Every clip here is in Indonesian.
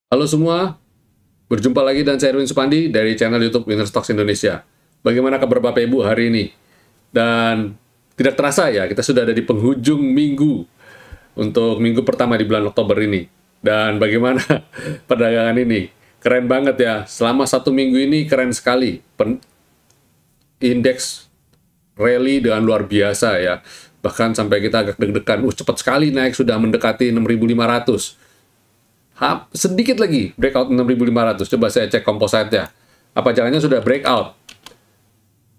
Halo semua, berjumpa lagi dan saya Erwin Supandi dari channel YouTube Winner Stocks Indonesia. Bagaimana kabar Bapak Ibu hari ini? Dan tidak terasa ya, kita sudah ada di penghujung minggu untuk minggu pertama di bulan Oktober ini. Dan bagaimana perdagangan ini? Keren banget ya, selama satu minggu ini keren sekali. Indeks rally dengan luar biasa ya. Bahkan sampai kita agak deg-degan, cepat sekali naik, sudah mendekati 6.500. Sedikit lagi breakout 6.500. Coba saya cek composite-nya. Apa jangannya sudah breakout?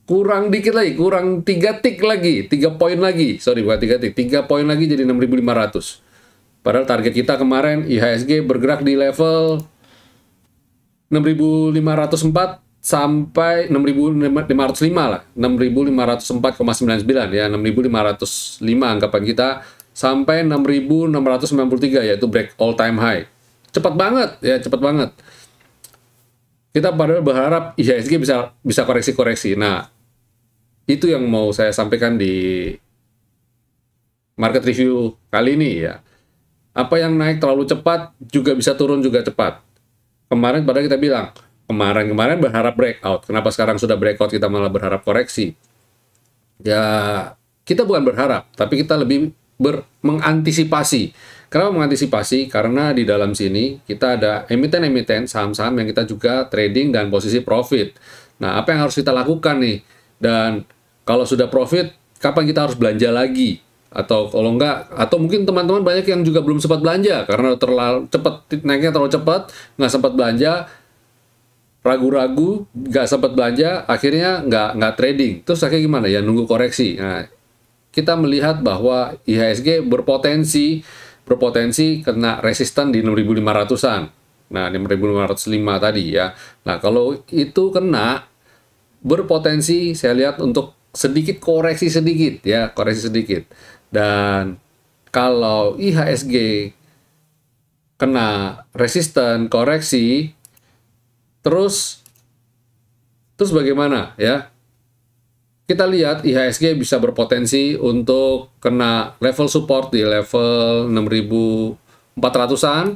Kurang dikit lagi, kurang 3 tick lagi, 3 poin lagi. Sorry, bukan 3 tick, 3 poin lagi jadi 6.500. Padahal target kita kemarin IHSG bergerak di level 6.504 sampai 6.505 lah. 6.504,99 ya, 6.505 anggapan kita sampai 6.693 yaitu break all time high. Cepat banget ya, cepat banget. Kita padahal berharap IHSG bisa koreksi-koreksi. Nah, itu yang mau saya sampaikan di market review kali ini ya. Apa yang naik terlalu cepat juga bisa turun juga cepat. Kemarin padahal kita bilang, kemarin berharap breakout. Kenapa sekarang sudah breakout kita malah berharap koreksi? Ya, kita bukan berharap, tapi kita lebih mengantisipasi. Kenapa mengantisipasi? Karena di dalam sini kita ada emiten-emiten saham-saham yang kita juga trading dan posisi profit. Nah, apa yang harus kita lakukan nih? Dan kalau sudah profit, kapan kita harus belanja lagi? Atau kalau enggak, atau mungkin teman-teman banyak yang juga belum sempat belanja karena terlalu cepat, naiknya terlalu cepat, nggak sempat belanja, ragu-ragu, nggak sempat belanja, akhirnya nggak trading. Terus akhirnya gimana? Ya nunggu koreksi. Nah, kita melihat bahwa IHSG berpotensi kena resisten di 6.500-an. Nah, 6.505 tadi ya. Nah, kalau itu kena, berpotensi saya lihat untuk sedikit koreksi sedikit ya, koreksi sedikit. Dan kalau IHSG kena resisten koreksi, terus bagaimana ya? Kita lihat IHSG bisa berpotensi untuk kena level support di level 6.400-an,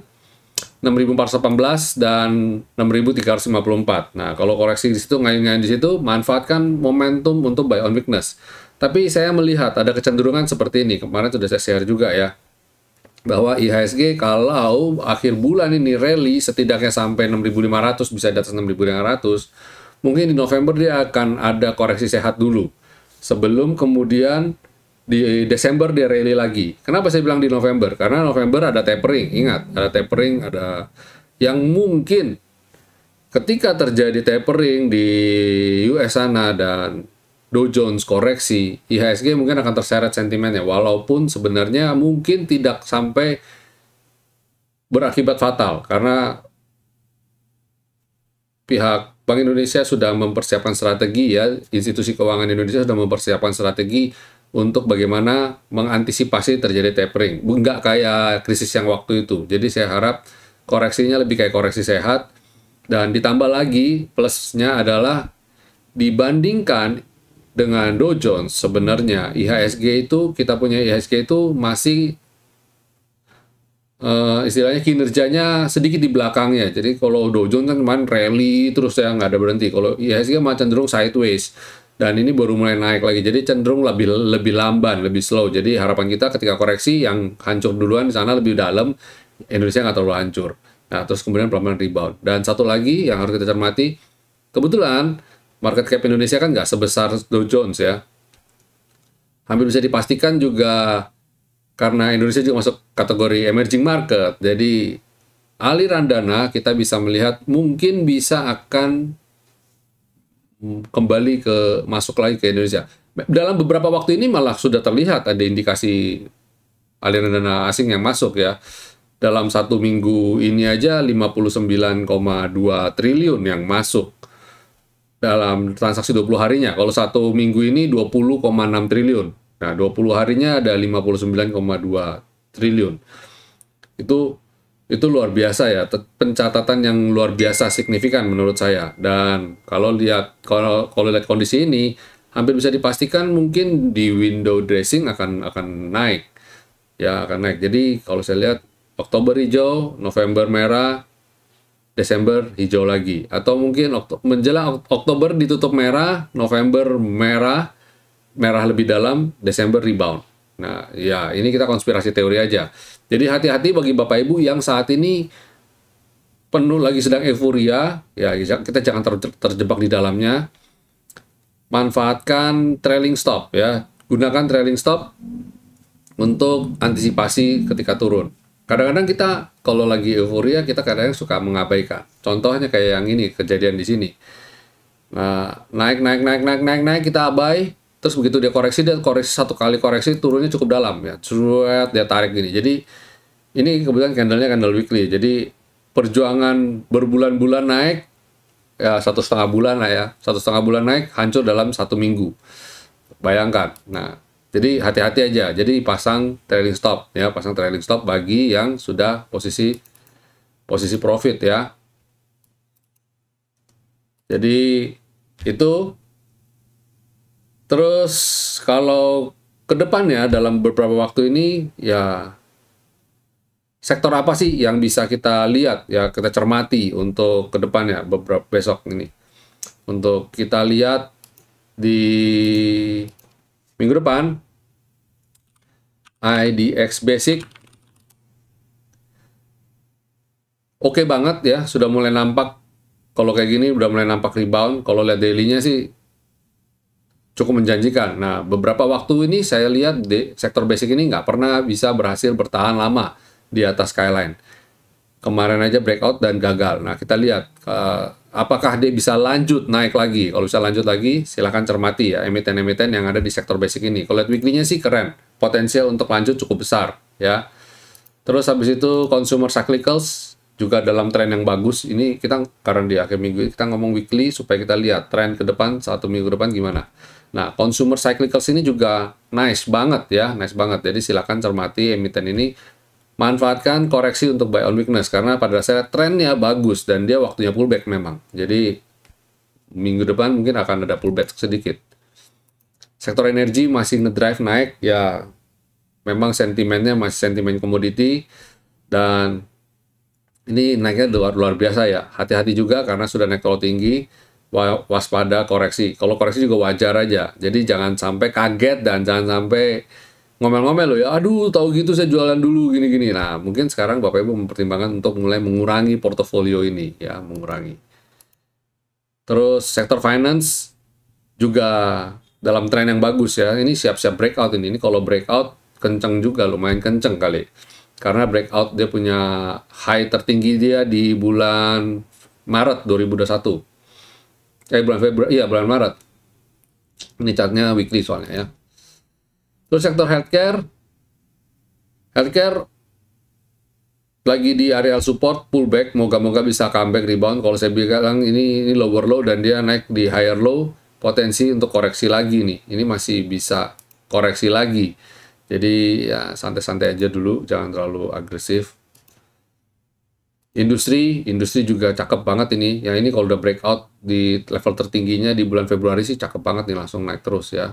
6.418 dan 6.354. Nah, kalau koreksi di situ, ngain-ngain di situ, manfaatkan momentum untuk buy on weakness. Tapi saya melihat ada kecenderungan seperti ini. Kemarin sudah saya share juga ya, bahwa IHSG kalau akhir bulan ini rally setidaknya sampai 6.500, bisa di atas 6.500, mungkin di November dia akan ada koreksi sehat dulu. Sebelum kemudian di Desember dia rally lagi. Kenapa saya bilang di November? Karena November ada tapering. Ingat, ada tapering, ada yang mungkin ketika terjadi tapering di US sana dan Dow Jones koreksi, IHSG mungkin akan terseret sentimennya. Walaupun sebenarnya mungkin tidak sampai berakibat fatal. Karena pihak Bank Indonesia sudah mempersiapkan strategi ya, institusi keuangan Indonesia sudah mempersiapkan strategi untuk bagaimana mengantisipasi terjadi tapering. Nggak kayak krisis yang waktu itu. Jadi saya harap koreksinya lebih kayak koreksi sehat. Dan ditambah lagi plusnya adalah dibandingkan dengan Dow Jones, sebenarnya IHSG itu, kita punya IHSG itu masih istilahnya kinerjanya sedikit di belakangnya. Jadi kalau Dow Jones kan kemarin rally terus ya, nggak ada berhenti. Kalau IHSG mah cenderung sideways. Dan ini baru mulai naik lagi. Jadi cenderung lebih lamban, lebih slow. Jadi harapan kita ketika koreksi yang hancur duluan di sana lebih dalam, Indonesia nggak terlalu hancur. Nah, terus kemudian pelan-pelan rebound. Dan satu lagi yang harus kita cermati, kebetulan market cap Indonesia kan nggak sebesar Dow Jones ya. Hampir bisa dipastikan juga karena Indonesia juga masuk kategori emerging market, jadi aliran dana kita bisa melihat mungkin bisa akan kembali masuk lagi ke Indonesia. Dalam beberapa waktu ini malah sudah terlihat ada indikasi aliran dana asing yang masuk ya. Dalam satu minggu ini aja 59,2 triliun yang masuk dalam transaksi 20 harinya. Kalau satu minggu ini 20,6 triliun. Nah, 20 harinya ada 59,2 triliun. Itu luar biasa ya, pencatatan yang luar biasa signifikan menurut saya. Dan kalau lihat kondisi ini, hampir bisa dipastikan mungkin di window dressing akan naik. Ya, akan naik. Jadi kalau saya lihat Oktober hijau, November merah, Desember hijau lagi. Atau mungkin menjelang Oktober ditutup merah, November merah, merah lebih dalam, Desember rebound. Nah, ya ini kita konspirasi teori aja. Jadi hati-hati bagi Bapak Ibu yang saat ini penuh lagi sedang euforia, ya kita jangan terjebak di dalamnya. Manfaatkan trailing stop ya. Gunakan trailing stop untuk antisipasi ketika turun. Kadang-kadang kita kalau lagi euforia kita kadang suka mengabaikan. Contohnya kayak yang ini kejadian di sini. Nah, naik kita abai, terus begitu dia koreksi satu kali koreksi turunnya cukup dalam ya. Cuet dia tarik gini. Jadi ini kebetulan candlenya candle weekly. Jadi perjuangan berbulan-bulan naik ya 1,5 bulan lah ya, 1,5 bulan naik hancur dalam 1 minggu. Bayangkan. Nah, jadi hati-hati aja. Jadi pasang trailing stop ya, pasang trailing stop bagi yang sudah posisi profit ya. Jadi itu. Terus kalau ke depannya dalam beberapa waktu ini ya sektor apa sih yang bisa kita lihat ya, kita cermati untuk ke depannya beberapa besok ini. Untuk kita lihat di minggu depan IDX Basic oke banget ya, sudah mulai nampak. Kalau kayak gini udah mulai nampak rebound. Kalau lihat daily-nya sih cukup menjanjikan. Nah, beberapa waktu ini saya lihat di sektor basic ini nggak pernah bisa berhasil bertahan lama di atas skyline. Kemarin aja breakout dan gagal. Nah, kita lihat apakah dia bisa lanjut naik lagi. Kalau bisa lanjut lagi, silahkan cermati ya emiten-emiten yang ada di sektor basic ini. Kalau lihat weekly-nya sih keren. Potensial untuk lanjut cukup besar ya. Terus habis itu consumer cyclicals juga dalam tren yang bagus. Ini kita karena di akhir minggu kita ngomong weekly supaya kita lihat tren ke depan 1 minggu depan gimana. Nah, consumer cyclicals ini juga nice banget ya, nice banget. Jadi silakan cermati emiten ini. Manfaatkan koreksi untuk buy on weakness karena pada dasarnya trennya bagus dan dia waktunya pullback memang. Jadi minggu depan mungkin akan ada pullback sedikit. Sektor energi masih ngedrive naik ya, memang sentimennya masih sentimen komoditi dan ini naiknya luar biasa ya. Hati-hati juga karena sudah naik terlalu tinggi, waspada koreksi. Kalau koreksi juga wajar aja. Jadi jangan sampai kaget dan jangan sampai ngomel-ngomel loh ya, aduh tahu gitu saya jualan dulu gini-gini. Nah, mungkin sekarang Bapak Ibu mempertimbangkan untuk mulai mengurangi portofolio ini ya, mengurangi. Terus sektor finance juga dalam tren yang bagus ya. Ini siap-siap breakout ini. Ini kalau breakout kenceng juga, lumayan kenceng kali. Karena breakout dia punya high tertinggi dia di bulan Maret 2021. Bulan Februari, iya bulan Maret. Ini chartnya weekly soalnya ya. Terus sektor healthcare lagi di area support, pullback, moga-moga bisa comeback rebound. Kalau saya bilang ini lower low dan dia naik di higher low, potensi untuk koreksi lagi nih. Ini masih bisa koreksi lagi. Jadi ya santai-santai aja dulu, jangan terlalu agresif. Industri juga cakep banget ini. Yang ini kalau udah breakout di level tertingginya di bulan Februari sih cakep banget nih, langsung naik terus ya.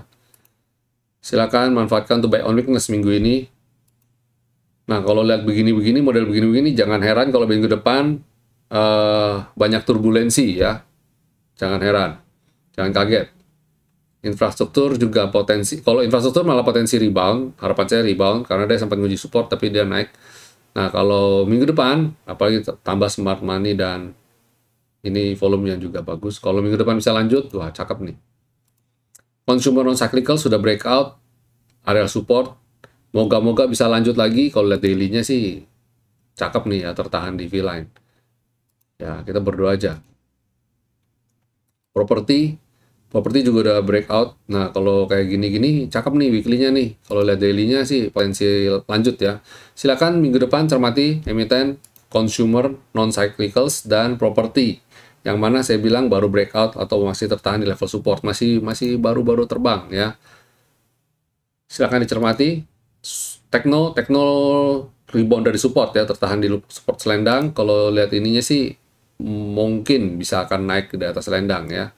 Silakan manfaatkan untuk buy on weakness minggu ini. Nah, kalau lihat begini-begini, model begini-begini, jangan heran kalau minggu depan banyak turbulensi ya. Jangan heran, jangan kaget. Infrastruktur juga potensi, kalau infrastruktur malah potensi rebound, harapan saya rebound, karena dia sempat nguji support tapi dia naik. Nah, kalau minggu depan, apalagi tambah smart money dan ini volumenya juga bagus. Kalau minggu depan bisa lanjut, wah cakep nih. Consumer non-cyclical sudah breakout, area support. Moga-moga bisa lanjut lagi. Kalau lihat daily-nya sih cakep nih ya, tertahan di V-line. Ya, kita berdoa aja. Properti juga udah breakout. Nah, kalau kayak gini-gini cakep nih weekly-nya nih. Kalau lihat daily-nya sih potensi lanjut ya. Silakan minggu depan cermati emiten, consumer, non-cyclicals, dan properti. Yang mana saya bilang baru breakout atau masih tertahan di level support, masih baru-baru terbang ya. Silakan dicermati. Tekno rebound dari support ya, tertahan di support selendang. Kalau lihat ininya sih mungkin bisa akan naik di atas selendang ya.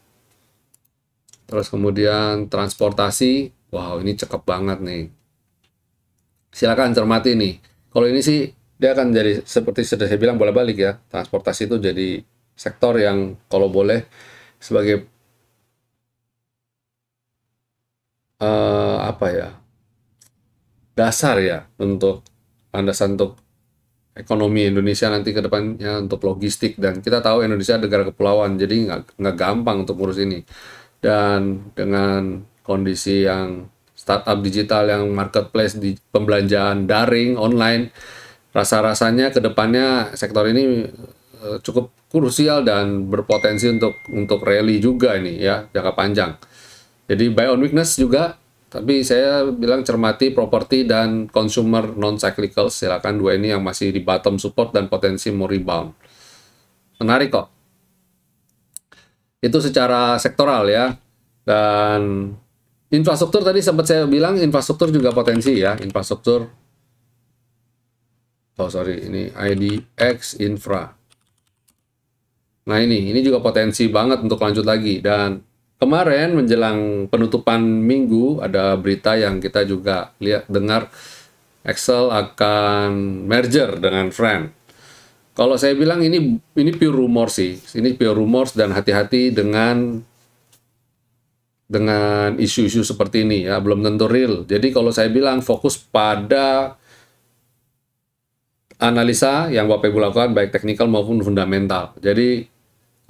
Terus kemudian transportasi, wow ini cakep banget nih. Silakan cermati nih. Kalau ini sih dia akan jadi seperti sudah saya bilang bolak-balik ya, transportasi itu jadi sektor yang kalau boleh sebagai apa ya, dasar ya untuk landasan untuk ekonomi Indonesia nanti ke depannya untuk logistik. Dan kita tahu Indonesia negara kepulauan, jadi nggak gampang untuk ngurus ini. Dan dengan kondisi yang startup digital, yang marketplace di pembelanjaan daring online, rasa-rasanya ke depannya sektor ini cukup krusial dan berpotensi untuk rally juga ini ya, jangka panjang. Jadi buy on weakness juga, tapi saya bilang cermati properti dan consumer non-cyclical. Silakan dua ini yang masih di bottom support dan potensi mau rebound. Menarik kok. Itu secara sektoral ya. Dan infrastruktur tadi sempat saya bilang infrastruktur juga potensi ya. Infrastruktur. Oh sorry, ini IDX Infra. Nah ini juga potensi banget untuk lanjut lagi. Dan kemarin menjelang penutupan minggu ada berita yang kita juga dengar, Excel akan merger dengan Friend. Kalau saya bilang ini pure rumor sih, ini pure rumors, dan hati-hati dengan isu-isu seperti ini ya, belum tentu real. Jadi kalau saya bilang fokus pada analisa yang Bapak Ibu lakukan baik teknikal maupun fundamental. Jadi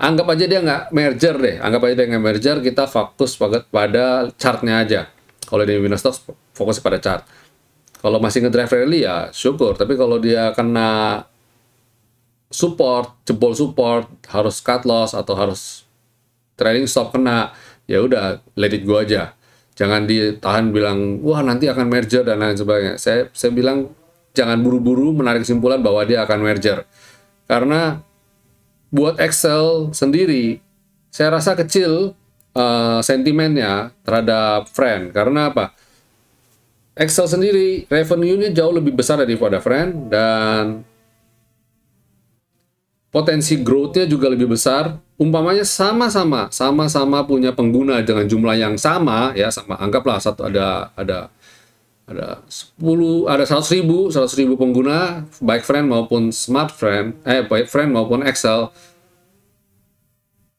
anggap aja dia nggak merger deh, anggap aja dia nggak merger, kita fokus pada chartnya aja. Kalau di Winnerstock fokus pada chart. Kalau masih ngedrive rally ya syukur, tapi kalau dia kena support, jebol support, harus cut loss atau harus trading stop kena, ya udah let it go aja. Jangan ditahan bilang wah nanti akan merger dan lain sebagainya. Saya bilang jangan buru-buru menarik kesimpulan bahwa dia akan merger. Karena buat Excel sendiri, saya rasa kecil sentimennya terhadap Friend. Karena apa? Excel sendiri revenue-nya jauh lebih besar daripada Friend, dan potensi growth-nya juga lebih besar. Umpamanya sama-sama punya pengguna dengan jumlah yang sama ya, sama, anggaplah ada 100.000 pengguna baik Friend maupun baik Friend maupun Excel.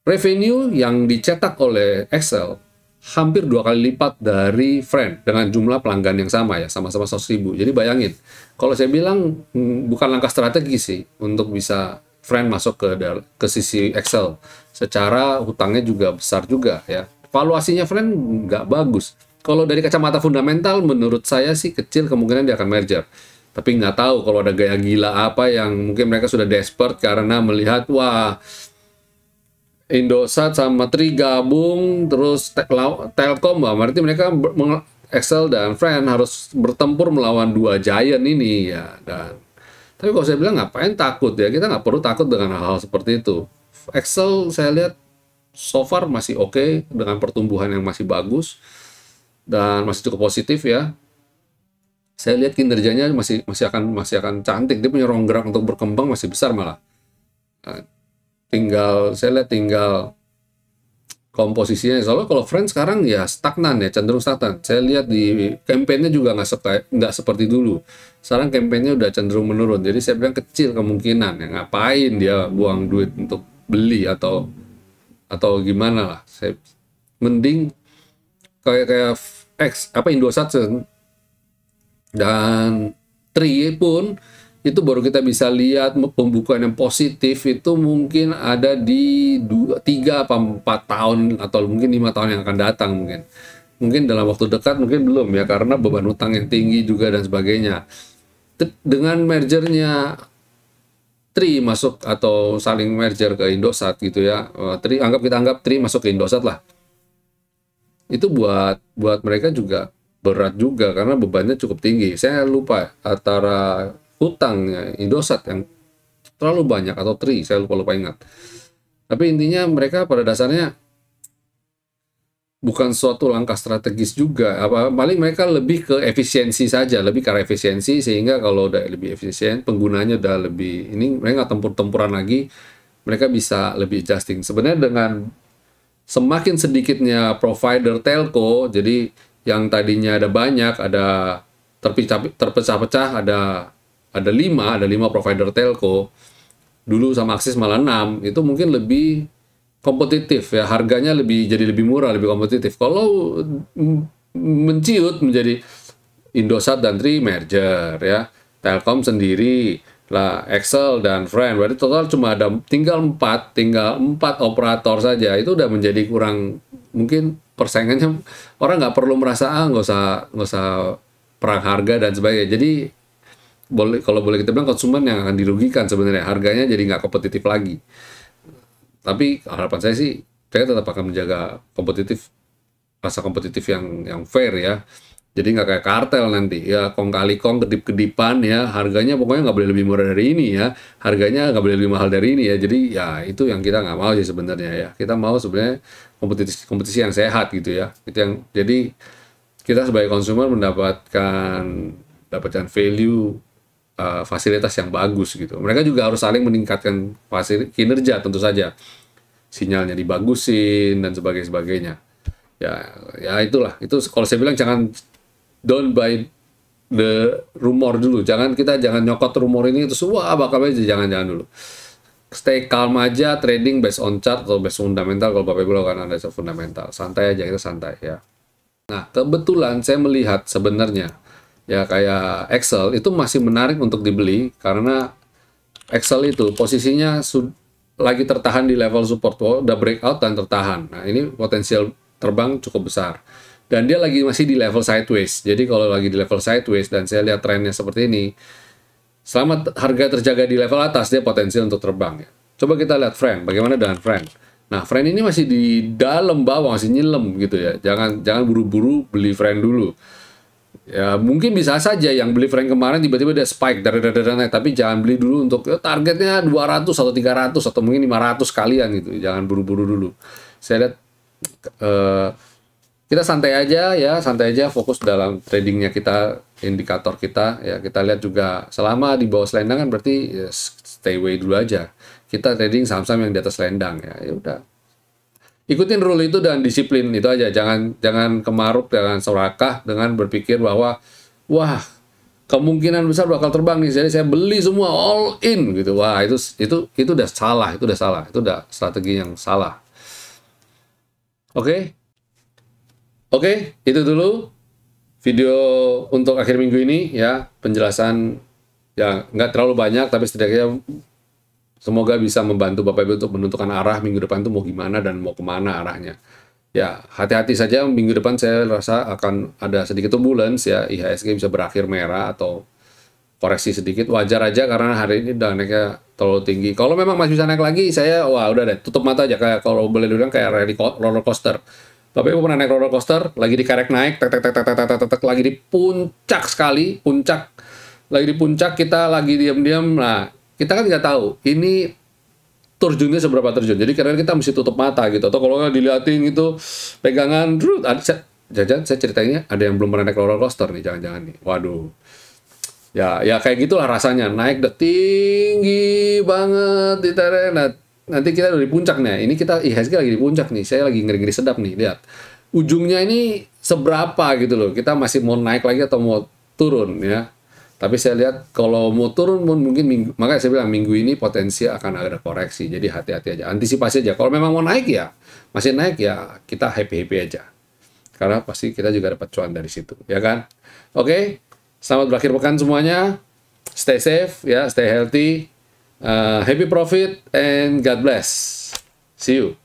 Revenue yang dicetak oleh Excel hampir 2 kali lipat dari Friend dengan jumlah pelanggan yang sama ya, sama-sama 100.000. Jadi bayangin, kalau saya bilang bukan langkah strategi sih untuk bisa Friend masuk ke sisi Excel. Secara hutangnya juga besar juga ya. Valuasinya Friend nggak bagus. Kalau dari kacamata fundamental, menurut saya sih kecil kemungkinan dia akan merger. Tapi nggak tahu kalau ada gaya gila apa yang mungkin mereka sudah desperate karena melihat, wah, Indosat sama Tri gabung, terus Telkom, berarti mereka Excel dan Friend harus bertempur melawan dua giant ini ya. Tapi kalau saya bilang ngapain takut ya, kita nggak perlu takut dengan hal-hal seperti itu. Excel saya lihat so far masih oke, dengan pertumbuhan yang masih bagus dan masih cukup positif ya. Saya lihat kinerjanya masih akan cantik, dia punya ruang gerak untuk berkembang masih besar malah. Saya lihat tinggal komposisinya. Soalnya kalau Friends sekarang ya stagnan ya, cenderung stagnan. Saya lihat di kampanye juga nggak seperti dulu. Sekarang kampanye udah cenderung menurun. Jadi saya bilang kecil kemungkinan ya, ngapain dia buang duit untuk beli atau gimana lah. Saya mending kayak Indosat dan Tri pun itu baru kita bisa lihat pembukaan yang positif itu mungkin ada di 3 apa 4 tahun atau mungkin 5 tahun yang akan datang mungkin dalam waktu dekat mungkin belum ya, karena beban utang yang tinggi juga dan sebagainya. Dengan mergernya Tri masuk atau saling merger ke Indosat gitu ya, kita anggap Tri masuk ke Indosat lah, itu buat mereka juga berat juga karena bebannya cukup tinggi. Saya lupa antara hutangnya Indosat yang terlalu banyak atau Tri, saya lupa ingat. Tapi intinya mereka pada dasarnya bukan suatu langkah strategis juga. Paling mereka lebih ke efisiensi saja, lebih ke arah efisiensi, sehingga kalau udah lebih efisien, penggunanya udah lebih ini, mereka nggak tempur-tempuran lagi, mereka bisa lebih adjusting. Sebenarnya dengan semakin sedikitnya provider telco, jadi yang tadinya ada banyak, ada terpecah-pecah, ada ada 5 provider telco, dulu sama Axis malah 6, itu mungkin lebih kompetitif ya, harganya jadi lebih murah, lebih kompetitif. Kalau menciut menjadi Indosat dan Tri merger ya, Telkom sendiri lah, Excel dan Friend, berarti total cuma tinggal 4 operator saja, itu udah menjadi kurang, mungkin persaingannya orang nggak perlu merasa nggak usah perang harga dan sebagainya. Jadi kalau boleh kita bilang konsumen yang akan dirugikan sebenarnya, harganya jadi nggak kompetitif lagi. Tapi harapan saya sih saya tetap akan menjaga rasa kompetitif yang fair ya. Jadi nggak kayak kartel nanti ya, kong kali kong, kedip-kedipan ya, harganya pokoknya nggak boleh lebih murah dari ini ya, harganya nggak boleh lebih mahal dari ini ya. Jadi ya itu yang kita nggak mau sih sebenarnya ya. Kita mau sebenarnya kompetisi yang sehat gitu ya. Itu yang jadi kita sebagai konsumen mendapatkan value, fasilitas yang bagus gitu. Mereka juga harus saling meningkatkan kinerja tentu saja, sinyalnya dibagusin dan sebagainya. Ya itulah, itu kalau saya bilang don't buy the rumor dulu. Jangan nyokot rumor ini itu semua bakal aja, jangan dulu. Stay calm aja, trading based on chart atau based fundamental. Kalau Bapak Ibu kan ada fundamental, santai aja, kita santai ya. Nah, kebetulan saya melihat sebenarnya ya kayak Excel itu masih menarik untuk dibeli karena Excel itu posisinya lagi tertahan di level support, udah breakout dan tertahan. Nah, ini potensial terbang cukup besar. Dan dia masih di level sideways. Jadi kalau lagi di level sideways dan saya lihat trennya seperti ini, selama harga terjaga di level atas, dia potensial untuk terbang ya. Coba kita lihat Friend, bagaimana dengan Friend. Nah, Friend ini masih di dalam bawah, masih nyilem gitu ya. Jangan buru-buru beli Friend dulu. Ya, mungkin bisa saja yang beli Friend kemarin tiba-tiba dia spike dari naik, tapi jangan beli dulu untuk targetnya 200 atau 300 atau mungkin 500 kalian gitu. Jangan buru-buru dulu. Saya lihat kita santai aja, fokus dalam tradingnya kita, indikator kita ya. Kita lihat juga selama di bawah selendang kan berarti ya, stay away dulu aja. Kita trading saham-saham yang di atas selendang ya. Ya udah, ikutin rule itu dan disiplin itu aja. Jangan kemaruk, jangan serakah dengan berpikir bahwa wah, kemungkinan besar bakal terbang nih, jadi saya beli semua all in gitu. Wah, itu udah salah, itu udah strategi yang salah. Oke, itu dulu video untuk akhir minggu ini ya, penjelasan ya nggak terlalu banyak, tapi setidaknya semoga bisa membantu Bapak Ibu untuk menentukan arah minggu depan itu mau gimana dan mau kemana arahnya. Ya, hati-hati saja, minggu depan saya rasa akan ada sedikit turbulence ya, IHSG bisa berakhir merah atau koreksi sedikit, wajar aja karena hari ini udah naiknya terlalu tinggi. Kalau memang masih bisa naik lagi, udah deh, tutup mata aja, kayak kalau boleh dibilang kayak roller coaster. Bapak Ibu pernah naik roller coaster, lagi dikerek naik, lagi di puncak sekali, lagi di puncak, kita lagi diam-diam, nah, kita kan nggak tahu, ini terjunnya seberapa terjun, jadi karena kita mesti tutup mata gitu, atau kalau nggak diliatin gitu, pegangan, saya ceritainnya, ada yang belum pernah naik roller coaster nih, jangan-jangan nih, waduh, ya kayak gitulah rasanya, naik udah tinggi banget di tren. Nanti kita udah di puncaknya, ini kita IHSG lagi di puncak nih, saya lagi ngeri-ngeri sedap nih, lihat ujungnya ini seberapa gitu loh, kita masih mau naik lagi atau mau turun ya. Tapi saya lihat kalau mau turun pun mungkin makanya saya bilang minggu ini potensi akan ada koreksi, jadi hati-hati aja, antisipasi aja. Kalau memang mau naik ya, masih naik ya, kita happy-happy aja, karena pasti kita juga dapat cuan dari situ ya kan. Oke, selamat berakhir pekan semuanya, stay safe ya, stay healthy. Happy profit and God bless. See you.